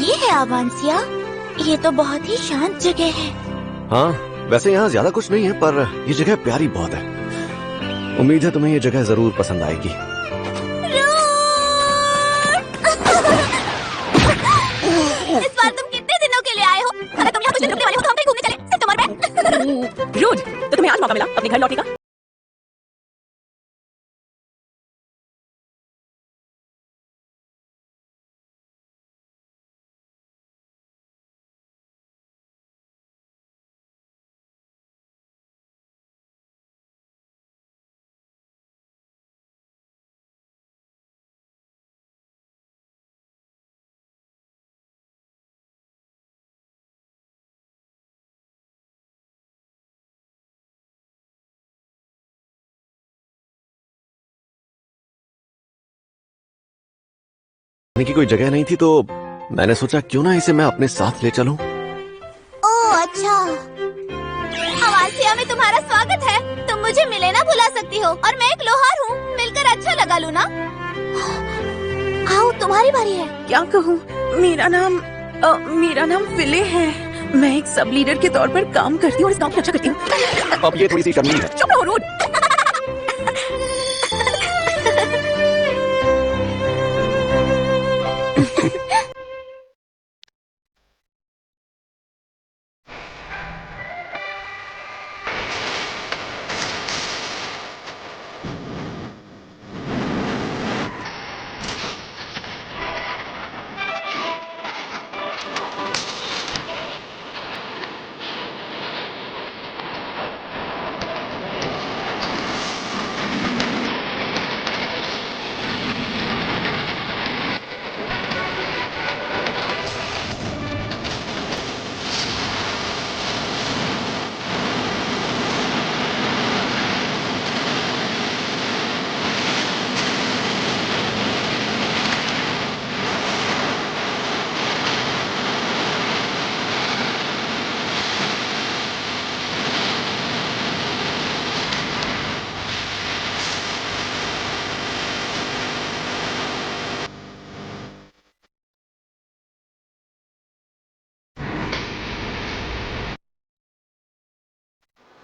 ये है आवांसिया, ये तो बहुत ही शांत जगह है। हाँ, वैसे यहाँ ज्यादा कुछ नहीं है, पर ये जगह प्यारी बहुत है। उम्मीद है तुम्हें ये जगह जरूर पसंद आएगी। इस बार तुम कितने दिनों के लिए आए हो? अगर तुम यहाँ कुछ दिन रुकने वाले हो तो हम कहीं घूमने चले, सिर्फ तुम और मैं। रोज, तो तुम्हें आज मौका मिला अपने घर लौटने का। की कोई जगह नहीं थी तो मैंने सोचा क्यों ना इसे मैं अपने साथ ले चलूं। ओह अच्छा, आवांसिया में तुम्हारा स्वागत है। तुम मुझे मिले ना भुला सकती हो, और मैं एक लोहार हूँ, मिलकर अच्छा लगा लूना। आओ, तुम्हारी बारी है। क्या कहूँ, मेरा नाम फिले है। मैं एक सब लीडर के तौर पर काम करती हूँ और इस काम की रक्षा करती हूँ। अब ये थोड़ी सी कमी है। चुप रहो रोड।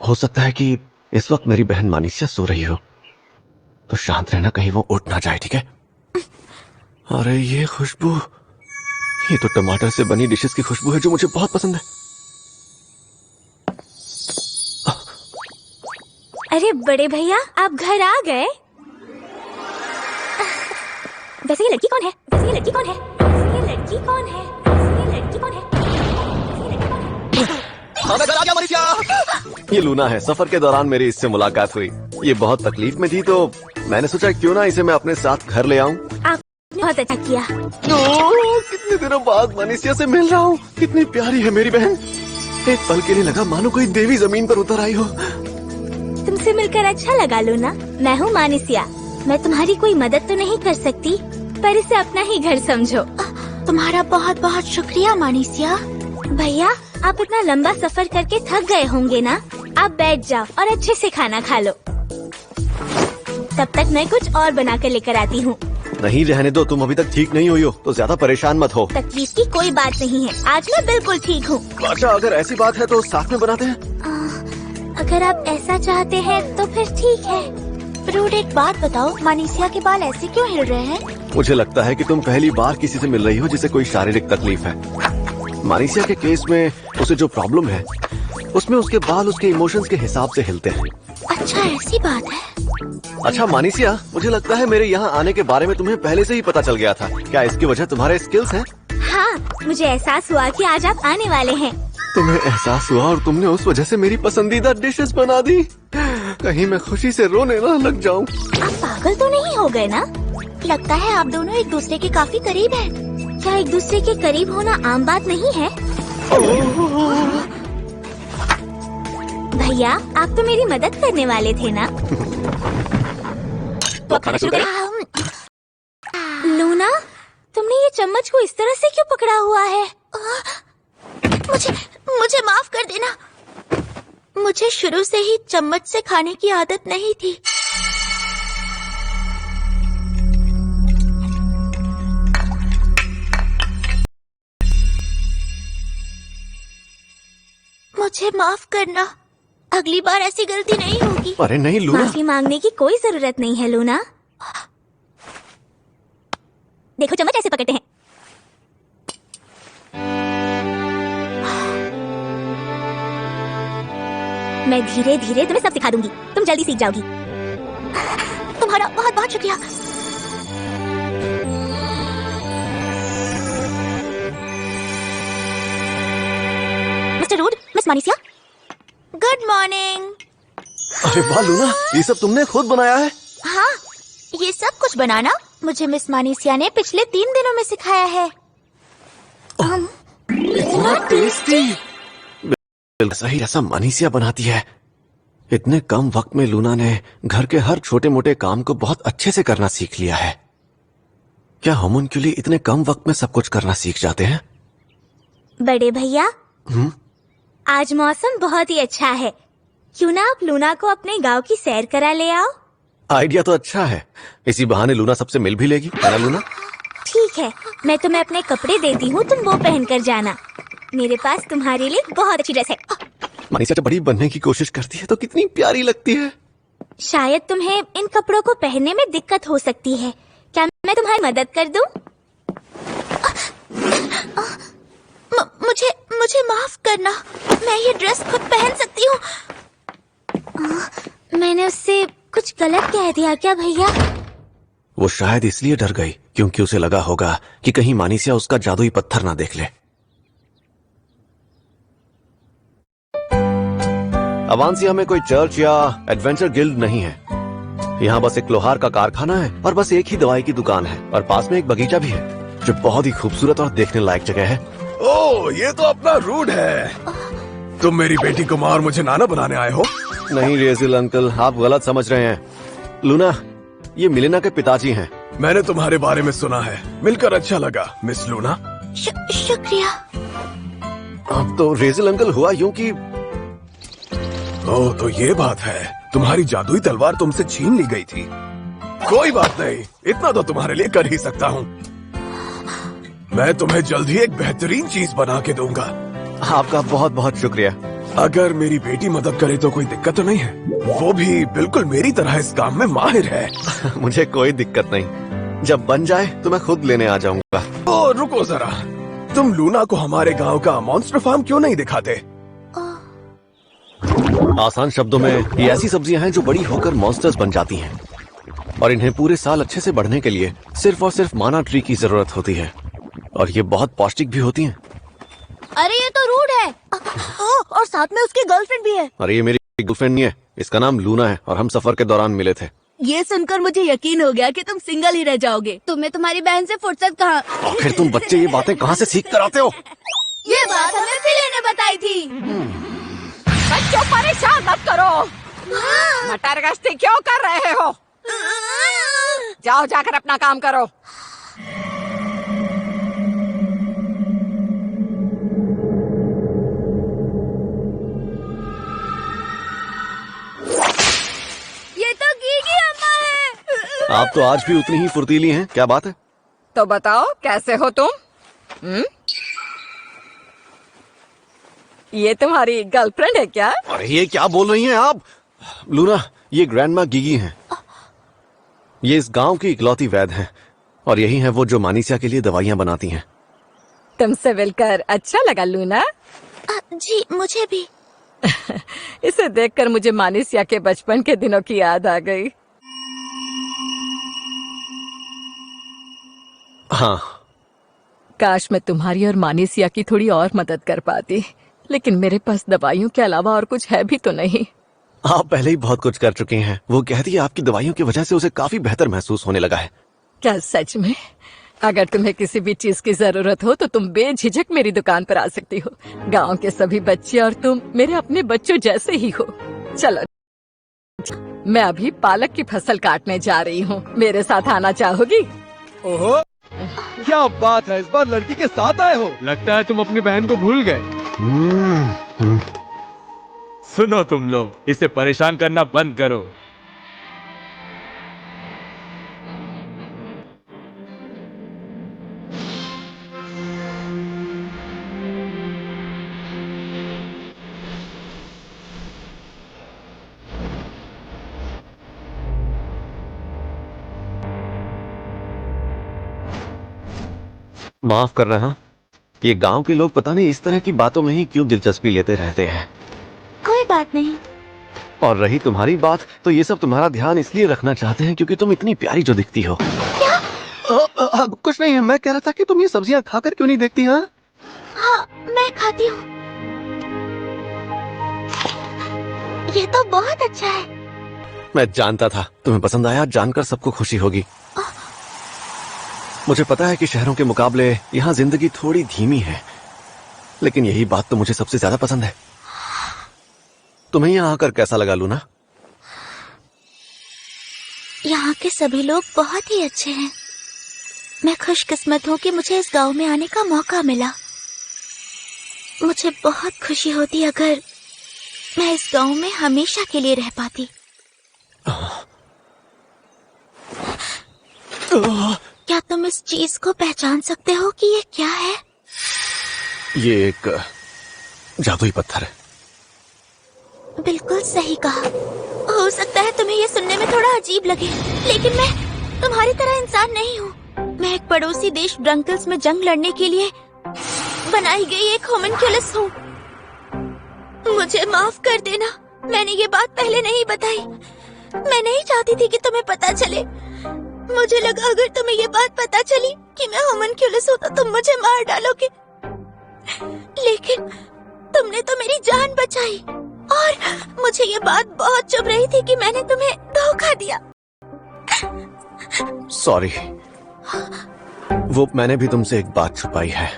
हो सकता है कि इस वक्त मेरी बहन मानिसिया सो रही हो, तो शांत रहना, कहीं वो उठ ना जाए, ठीक है? अरे ये खुशबू, ये तो टमाटर से बनी डिशेस की खुशबू है जो मुझे बहुत पसंद है। अरे बड़े भैया, आप घर आ गए? वैसे ये लड़की कौन है? वैसे ये लड़की कौन है? वैसे ये लड़की कौन है? वैसे ये लड़की कौन है? हाँ, मैं घर आ गया मानिसिया। ये लूना है। सफर के दौरान मेरी इससे मुलाकात हुई। ये बहुत तकलीफ में थी, तो मैंने सोचा क्यों ना इसे मैं अपने साथ घर ले आऊं। आपने बहुत अच्छा किया। कितने दिनों बाद मानिसिया से मिल रहा हूँ। कितनी प्यारी है मेरी बहन। एक पल के लिए लगा मानो कोई देवी जमीन पर उतर आई हो। तुमसे मिलकर अच्छा लगा लूना। मैं हूँ मानिसिया। मैं तुम्हारी कोई मदद तो नहीं कर सकती, पर इसे अपना ही घर समझो। तुम्हारा बहुत बहुत शुक्रिया मानिसिया। भैया, आप इतना लंबा सफर करके थक गए होंगे ना? आप बैठ जाओ और अच्छे से खाना खा लो। तब तक मैं कुछ और बना कर लेकर आती हूँ। नहीं, रहने दो, तुम अभी तक ठीक नहीं हुई हो, तो ज्यादा परेशान मत हो। तकलीफ की कोई बात नहीं है, आज मैं बिल्कुल ठीक हूँ। अच्छा, अगर ऐसी बात है तो साथ में बनाते हैं। अगर आप ऐसा चाहते हैं तो फिर ठीक है। रूड, एक बात बताओ, मानिसिया के बाल ऐसे क्यों हिल रहे हैं? मुझे लगता है कि तुम पहली बार किसी से मिल रही हो जिसे कोई शारीरिक तकलीफ है। मानिसिया के केस में उसे जो प्रॉब्लम है, उसमें उसके बाल उसके इमोशंस के हिसाब से हिलते हैं। अच्छा, ऐसी बात है। अच्छा मानिसिया, मुझे लगता है मेरे यहाँ आने के बारे में तुम्हें पहले से ही पता चल गया था। क्या इसकी वजह तुम्हारे स्किल्स हैं? हाँ, मुझे एहसास हुआ कि आज आप आने वाले हैं। तुम्हें एहसास हुआ और तुमने उस वजह से मेरी पसंदीदा डिशेस बना दी। कहीं मैं खुशी से रोने ना लग जाऊं। आप पागल तो नहीं हो गए ना? लगता है आप दोनों एक दूसरे के काफी करीब हैं। क्या एक दूसरे के करीब होना आम बात नहीं है? भैया, आप तो मेरी मदद करने वाले थे ना? तो खाना शुरू करें? लूना, तुमने ये चम्मच को इस तरह से क्यों पकड़ा हुआ है? मुझे माफ कर देना। मुझे शुरू से ही चम्मच से खाने की आदत नहीं थी। मुझे माफ करना, अगली बार ऐसी गलती नहीं होगी। अरे नहीं लूना। माफी मांगने की कोई जरूरत नहीं है लूना। देखो चम्मच ऐसे पकड़ते हैं। मैं धीरे धीरे तुम्हें सब सिखा दूंगी, तुम जल्दी सीख जाओगी। तुम्हारा बहुत बहुत शुक्रिया। मिस्टर रूड, मिस मानिसिया, गुड मॉर्निंग। अरे वाह लूना, ये सब तुमने खुद बनाया है? हाँ, ये सब कुछ बनाना मुझे मिस मानिसिया ने पिछले 3 दिनों में सिखाया है। इतना टेस्टी। बिल्कुल सही, ऐसा मानिसिया बनाती है। इतने कम वक्त में लूना ने घर के हर छोटे मोटे काम को बहुत अच्छे से करना सीख लिया है। क्या होमुन्कुली इतने कम वक्त में सब कुछ करना सीख जाते हैं? बड़े भैया, आज मौसम बहुत ही अच्छा है, क्यों ना आप लूना को अपने गांव की सैर करा ले आओ? आइडिया तो अच्छा है, इसी बहाने लूना सबसे मिल भी लेगी, है ना लूना? ठीक है, मैं तुम्हें अपने कपड़े देती हूँ, तुम वो पहन कर जाना। मेरे पास तुम्हारे लिए बहुत अच्छी ड्रेस है। मानिसिया जब बड़ी बनने की कोशिश करती है तो कितनी प्यारी लगती है। शायद तुम्हें इन कपड़ों को पहनने में दिक्कत हो सकती है, क्या मैं तुम्हारी मदद कर दूं? मुझे मुझे माफ करना, मैं ये ड्रेस खुद पहन सकती हूँ। मैंने उससे कुछ गलत कह दिया क्या भैया? वो शायद इसलिए डर गई क्योंकि उसे लगा होगा कि कहीं मानिसिया उसका जादुई पत्थर ना देख ले। अवांसिया में कोई चर्च या एडवेंचर गिल्ड नहीं है। यहाँ बस एक लोहार का कारखाना है और बस एक ही दवाई की दुकान है, और पास में एक बगीचा भी है जो बहुत ही खूबसूरत और देखने लायक जगह है। ओह, ये तो अपना रूड है। तुम मेरी बेटी को माँ और मुझे नाना बनाने आए हो? नहीं रेजिल अंकल, आप गलत समझ रहे हैं। लूना, ये मिलेना के पिताजी हैं। मैंने तुम्हारे बारे में सुना है, मिलकर अच्छा लगा मिस लूना। शुक्रिया। अब तो रेजिल अंकल हुआ यूं कि ओह, तो ये बात है, तुम्हारी जादुई तलवार तुमसे छीन ली गई थी। कोई बात नहीं, इतना तो तुम्हारे लिए कर ही सकता हूँ। मैं तुम्हें जल्द ही एक बेहतरीन चीज बना के दूंगा। आपका बहुत बहुत शुक्रिया। अगर मेरी बेटी मदद करे तो कोई दिक्कत तो नहीं है? वो भी बिल्कुल मेरी तरह इस काम में माहिर है। मुझे कोई दिक्कत नहीं, जब बन जाए तो मैं खुद लेने आ जाऊंगा। ओह, रुको जरा, तुम लूना को हमारे गांव का मॉन्स्टर फार्म क्यों नहीं दिखाते? आसान शब्दों में, ये ऐसी सब्जियां हैं जो बड़ी होकर मॉन्स्टर्स बन जाती हैं, और इन्हें पूरे साल अच्छे से बढ़ने के लिए सिर्फ और सिर्फ माना ट्री की जरूरत होती है, और ये बहुत पौष्टिक भी होती हैं। अरे ये तो रूड है। और साथ में उसकी गर्लफ्रेंड भी है। अरे ये मेरी गर्लफ्रेंड नहीं है, इसका नाम लूना है और हम सफर के दौरान मिले थे। ये सुनकर मुझे यकीन हो गया कि तुम सिंगल ही रह जाओगे। तुम्हें तुम्हारी बहन से फुर्सत कहाँ? आखिर तुम बच्चे ये बातें कहाँ से सीख कर आते हो? ये बात हमें फिले ने बताई थी। बच्चों परेशान मत करो, मटर गश्ती क्यों कर रहे हो? जाओ जाकर अपना काम करो। ये तो गीगी अम्मा है। आप तो आज भी उतनी ही फुर्तीली हैं, क्या बात है? तो बताओ कैसे हो तुम? ये तुम्हारी गर्लफ्रेंड है क्या? अरे ये क्या बोल रही हैं आप? लूना, ये ग्रैंडमा गीगी हैं। ये इस गांव की इकलौती वैद्य हैं, और यही हैं वो जो मानिसिया के लिए दवाइयां बनाती हैं। तुमसे मिलकर अच्छा लगा लूना। जी मुझे भी। इसे देखकर मुझे मानिसिया के बचपन के दिनों की याद आ गई। हाँ, काश मैं तुम्हारी और मानिसिया की थोड़ी और मदद कर पाती, लेकिन मेरे पास दवाइयों के अलावा और कुछ है भी तो नहीं। आप पहले ही बहुत कुछ कर चुके हैं। वो कहती है आपकी दवाइयों की वजह से उसे काफी बेहतर महसूस होने लगा है। क्या सच में? अगर तुम्हें किसी भी चीज की जरूरत हो तो तुम बेझिझक मेरी दुकान पर आ सकती हो। गांव के सभी बच्चे और तुम मेरे अपने बच्चों जैसे ही हो। चलो, मैं अभी पालक की फसल काटने जा रही हूँ, मेरे साथ आना चाहोगी? ओहो, क्या बात है, इस बार लड़की के साथ आए हो। लगता है तुम अपनी बहन को भूल गए। सुनो तुम लोग, इसे परेशान करना बंद करो। माफ कर रहा, ये गांव के लोग पता नहीं इस तरह की बातों में ही क्यों दिलचस्पी लेते रहते हैं। कोई बात नहीं। और रही तुम्हारी बात, तो ये सब तुम्हारा ध्यान इसलिए रखना चाहते हैं क्योंकि तुम इतनी प्यारी जो दिखती हो। क्या? कुछ नहीं है, मैं कह रहा था कि तुम ये सब्जियां खाकर क्यों नहीं देखती? हाँ हाँ, मैं खाती हूँ। ये तो बहुत अच्छा है। मैं जानता था तुम्हें पसंद आया, जानकर सबको खुशी होगी। मुझे पता है कि शहरों के मुकाबले यहाँ जिंदगी थोड़ी धीमी है, लेकिन यही बात तो मुझे सबसे ज्यादा पसंद है। तुम्हें यहाँ आकर कैसा लगा लूना? यहाँ के सभी लोग बहुत ही अच्छे हैं। मैं खुशकिस्मत हूँ कि मुझे इस गांव में आने का मौका मिला। मुझे बहुत खुशी होती अगर मैं इस गांव में हमेशा के लिए रह पाती। क्या तुम इस चीज को पहचान सकते हो कि ये क्या है? ये एक जादुई पत्थर है। बिल्कुल सही कहा। हो सकता है तुम्हें ये सुनने में थोड़ा अजीब लगे, लेकिन मैं तुम्हारी तरह इंसान नहीं हूँ। मैं एक पड़ोसी देश ब्रंकल्स में जंग लड़ने के लिए बनाई गई एक होमनक्यूलस हूँ। मुझे माफ कर देना, मैंने ये बात पहले नहीं बताई। मैं नहीं चाहती थी कि तुम्हें पता चले। मुझे लगा अगर तुम्हें ये बात पता चली कि मैं होमनक्यूलस हूँ तो तुम मुझे मार डालोगे, लेकिन तुमने तो मेरी जान बचाई। और मुझे ये बात बहुत चुभ रही थी कि मैंने तुम्हें धोखा दिया। सॉरी, वो मैंने भी तुमसे एक बात छुपाई है।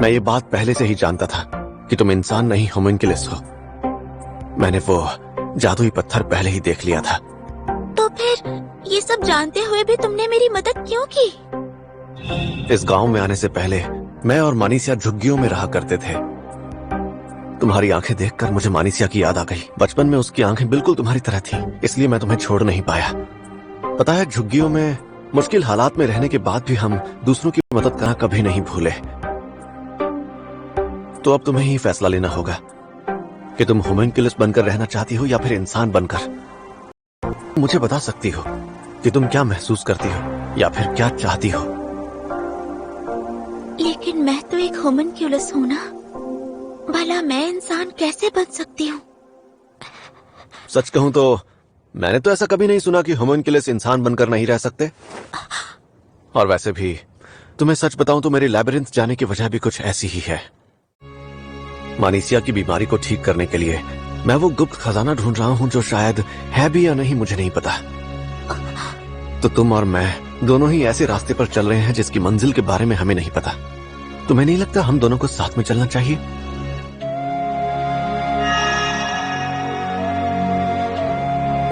मैं ये बात पहले से ही जानता था कि तुम इंसान नहीं होमनक्यूलस हो। मैंने वो जादुई पत्थर पहले ही देख लिया था। तो फिर ये सब जानते हुए भी तुमने मेरी मदद क्यों की? इस गांव में आने से पहले मैं और मानिसिया झुग्गियों में रहा करते थे। तुम्हारी आंखें देखकर मुझे मानिसिया की याद आ गई। बचपन में उसकी आंखें बिल्कुल तुम्हारी तरह थीं, इसलिए मैं तुम्हें छोड़ नहीं पाया। पता है, झुग्गियों में मुश्किल हालात में रहने के बाद भी हम दूसरों की मदद करना कभी नहीं भूले। तो अब तुम्हें ही फैसला लेना होगा कि तुम होमनक्यूलस बनकर रहना चाहती हो या फिर इंसान बनकर। मुझे बता सकती हो कि तुम क्या महसूस करती हो या फिर क्या चाहती हो। लेकिन मैं तो एक होमनक्यूलस हूँ ना, भला मैं इंसान कैसे बन सकती हूँ? सच कहूं तो मैंने तो ऐसा कभी नहीं सुना कि होमनक्यूलस इंसान बनकर नहीं रह सकते। और वैसे भी तुम्हें सच बताऊं तो मेरे लैबिरिंथ जाने की वजह भी कुछ ऐसी ही है। मानिसिया की बीमारी को ठीक करने के लिए मैं वो गुप्त खजाना ढूंढ रहा हूं जो शायद है भी या नहीं मुझे नहीं पता। तो तुम और मैं दोनों ही ऐसे रास्ते पर चल रहे हैं जिसकी मंजिल के बारे में हमें नहीं पता। तुम्हें नहीं लगता हम दोनों को साथ में चलना चाहिए?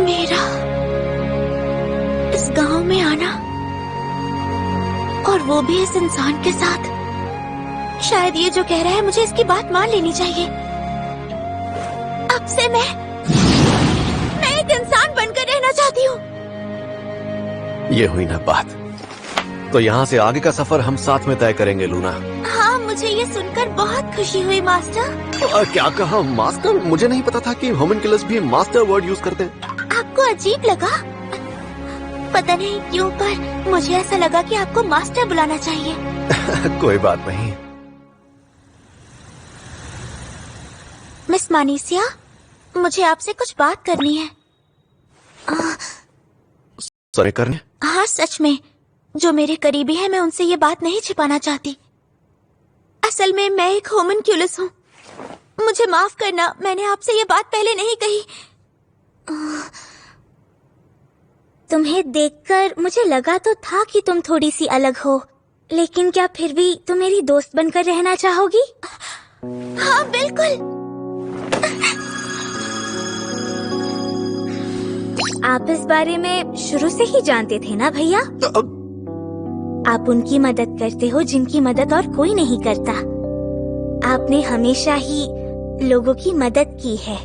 मेरा इस गांव में आना, और वो भी इस इंसान के साथ। शायद ये जो कह रहा है मुझे इसकी बात मान लेनी चाहिए। अब से मैं एक इंसान बनकर रहना चाहती हूँ। ये हुई ना बात। तो यहाँ से आगे का सफर हम साथ में तय करेंगे लूना। हाँ, मुझे ये सुनकर बहुत खुशी हुई मास्टर। क्या कहा मास्टर? मुझे नहीं पता था कि होमनक्यूलस भी मास्टर वर्ड यूज करते हैं। आपको अजीब लगा? पता नहीं क्यों, पर मुझे ऐसा लगा कि आपको मास्टर बुलाना चाहिए। कोई बात नहीं। मिस मानिसिया, मुझे आपसे कुछ बात करनी है। सरे करने? हाँ, सच में। जो मेरे करीबी है, मैं उनसे ये बात नहीं छिपाना चाहती। असल में मैं एक होमनक्यूलस हूँ। मुझे माफ करना, मैंने आपसे ये बात पहले नहीं कही। तुम्हें देखकर मुझे लगा तो था कि तुम थोड़ी सी अलग हो, लेकिन क्या फिर भी तुम मेरी दोस्त बनकर रहना चाहोगी? हाँ, बिल्कुल। आप इस बारे में शुरू से ही जानते थे ना भैया? आप उनकी मदद करते हो जिनकी मदद और कोई नहीं करता। आपने हमेशा ही लोगों की मदद की है।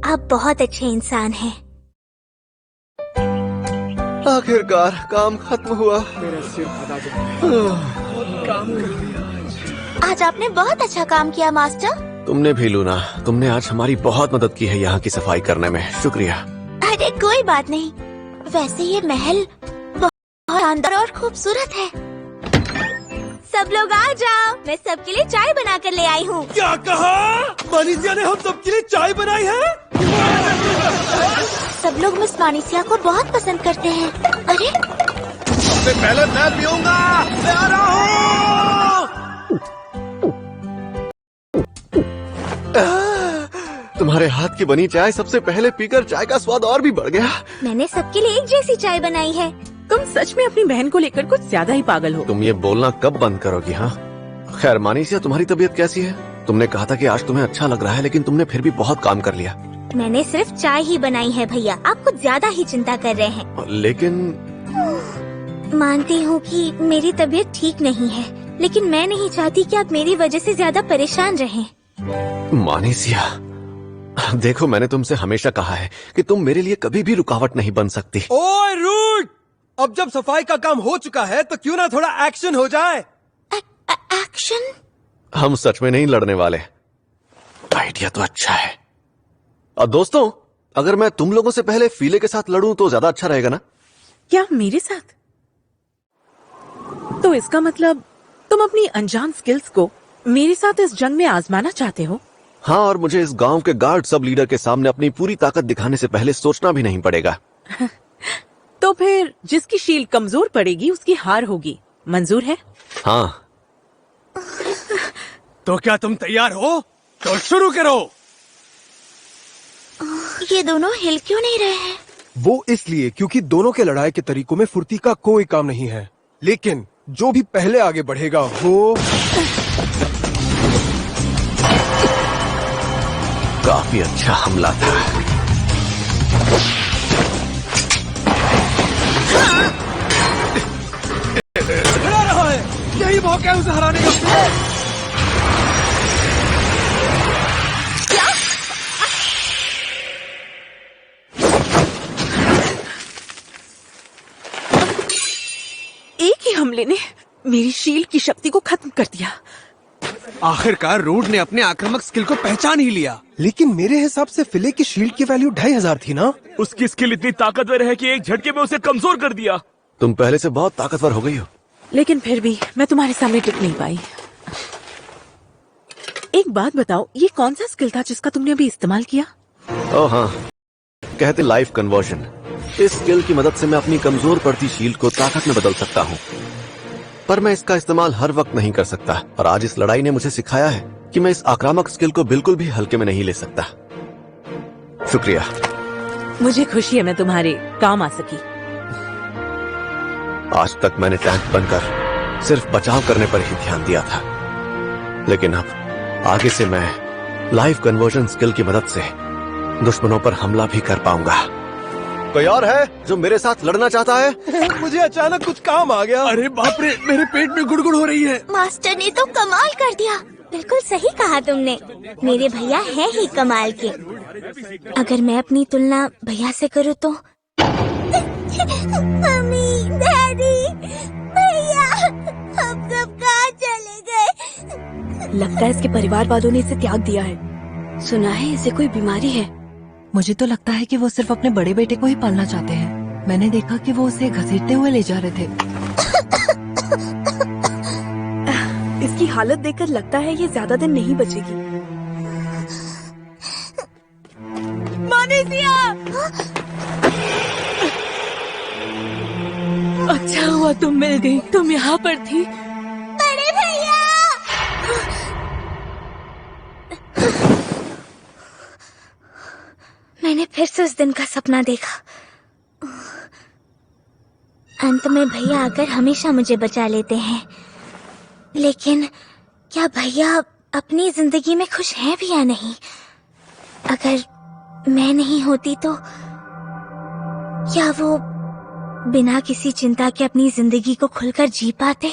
आप बहुत अच्छे इंसान हैं। आखिरकार काम खत्म हुआ। मेरा सिर फटा काम कर दिया। आज आपने बहुत अच्छा काम किया मास्टर। तुमने भी लूना, तुमने आज हमारी बहुत मदद की है यहाँ की सफाई करने में। शुक्रिया। अरे कोई बात नहीं। वैसे ये महल बहुत शानदार और खूबसूरत है। सब लोग आ जाओ, मैं सबके लिए चाय बना कर ले आई हूँ। क्या कहा? मानीसिया ने हम सबके लिए चाय बनाई है? सब लोग मिस मानीसिया को बहुत पसंद करते हैं। अरे सबसे पहले मैं पीऊंगा, मैं आ रहा हूँ। तुम्हारे हाथ की बनी चाय सबसे पहले पीकर चाय का स्वाद और भी बढ़ गया। मैंने सबके लिए एक जैसी चाय बनाई है। तुम सच में अपनी बहन को लेकर कुछ ज्यादा ही पागल हो। तुम ये बोलना कब बंद करोगी? हाँ, खैर मानीसिया, तुम्हारी तबीयत कैसी है? तुमने कहा था कि आज तुम्हें अच्छा लग रहा है, लेकिन तुमने फिर भी बहुत काम कर लिया। मैंने सिर्फ चाय ही बनाई है भैया, आप कुछ ज्यादा ही चिंता कर रहे हैं। लेकिन मानती हूँ कि मेरी तबीयत ठीक नहीं है, लेकिन मैं नहीं चाहती कि आप मेरी वजह से ज्यादा परेशान रहें। मानीसिया, देखो मैंने तुमसे हमेशा कहा है कि तुम मेरे लिए कभी भी रुकावट नहीं बन सकती। ओए रूट! अब जब सफाई का काम हो चुका है तो क्यों ना थोड़ा एक्शन हो जाए? एक्शन? हम सच में नहीं लड़ने वाले। आइडिया तो अच्छा है। और दोस्तों, अगर मैं तुम लोगों से पहले फीले के साथ लड़ूं तो ज्यादा अच्छा रहेगा ना? क्या मेरे साथ? तो इसका मतलब तुम अपनी अनजान स्किल्स को मेरे साथ इस जंग में आजमाना चाहते हो? हाँ, और मुझे इस गांव के गार्ड सब लीडर के सामने अपनी पूरी ताकत दिखाने से पहले सोचना भी नहीं पड़ेगा। तो फिर जिसकी शील्ड कमजोर पड़ेगी उसकी हार होगी। मंजूर है? हाँ। तो क्या तुम तैयार हो? तो शुरू करो। ये दोनों हिल क्यों नहीं रहे हैं? वो इसलिए क्योंकि दोनों के लड़ाई के तरीकों में फुर्ती का कोई काम नहीं है, लेकिन जो भी पहले आगे बढ़ेगा वो काफी अच्छा हमला था। हरा रहा है। यही मौका है उसे हराने का। एक ही हमले ने मेरी शील्ड की शक्ति को खत्म कर दिया। आखिरकार रूट ने अपने आक्रामक स्किल को पहचान ही लिया। लेकिन मेरे हिसाब से फिले की शील्ड की वैल्यू 2500 थी ना? उसकी स्किल इतनी ताकतवर है कि एक झटके में उसे कमजोर कर दिया। तुम पहले से बहुत ताकतवर हो गई हो। लेकिन फिर भी मैं तुम्हारे सामने टिक नहीं पाई। एक बात बताओ, ये कौन सा स्किल था जिसका तुमने अभी इस्तेमाल किया? ओह हाँ, कहते लाइफ कन्वर्जन। इस स्किल की मदद से मैं अपनी कमजोर पड़ती शील्ड को ताकत में बदल सकता हूँ, पर मैं इसका इस्तेमाल हर वक्त नहीं कर सकता। और आज इस लड़ाई ने मुझे सिखाया है कि मैं इस आक्रामक स्किल को बिल्कुल भी हल्के में नहीं ले सकता। शुक्रिया। मुझे खुशी है मैं तुम्हारे काम आ सकी। आज तक मैंने टैंक बनकर सिर्फ बचाव करने पर ही ध्यान दिया था, लेकिन अब आगे से मैं लाइफ कन्वर्जन स्किल की मदद से दुश्मनों पर हमला भी कर पाऊंगा। कोई और है जो मेरे साथ लड़ना चाहता है? मुझे अचानक कुछ काम आ गया। अरे बाप रे, मेरे पेट में गुड़गुड़ हो रही है। मास्टर ने तो कमाल कर दिया। बिल्कुल सही कहा तुमने, मेरे भैया है ही कमाल के। अगर मैं अपनी तुलना भैया से करूँ तो मम्मी, डैडी, भैया, हम सब कहाँ चले गए? लगता है इसके परिवार वालों ने इसे त्याग दिया है। सुना है इसे कोई बीमारी है। मुझे तो लगता है कि वो सिर्फ अपने बड़े बेटे को ही पालना चाहते हैं। मैंने देखा कि वो उसे घसीटते हुए ले जा रहे थे। इसकी हालत देखकर लगता है ये ज्यादा दिन नहीं बचेगी। मानीसिया! अच्छा हुआ तुम मिल गई, तुम यहाँ पर थी। बड़े भैया! मैंने फिर से उस दिन का सपना देखा। अंत में भैया आकर हमेशा मुझे बचा लेते हैं, लेकिन क्या भैया अपनी जिंदगी में खुश हैं भी या नहीं? अगर मैं नहीं होती तो क्या वो बिना किसी चिंता के अपनी जिंदगी को खुलकर जी पाते?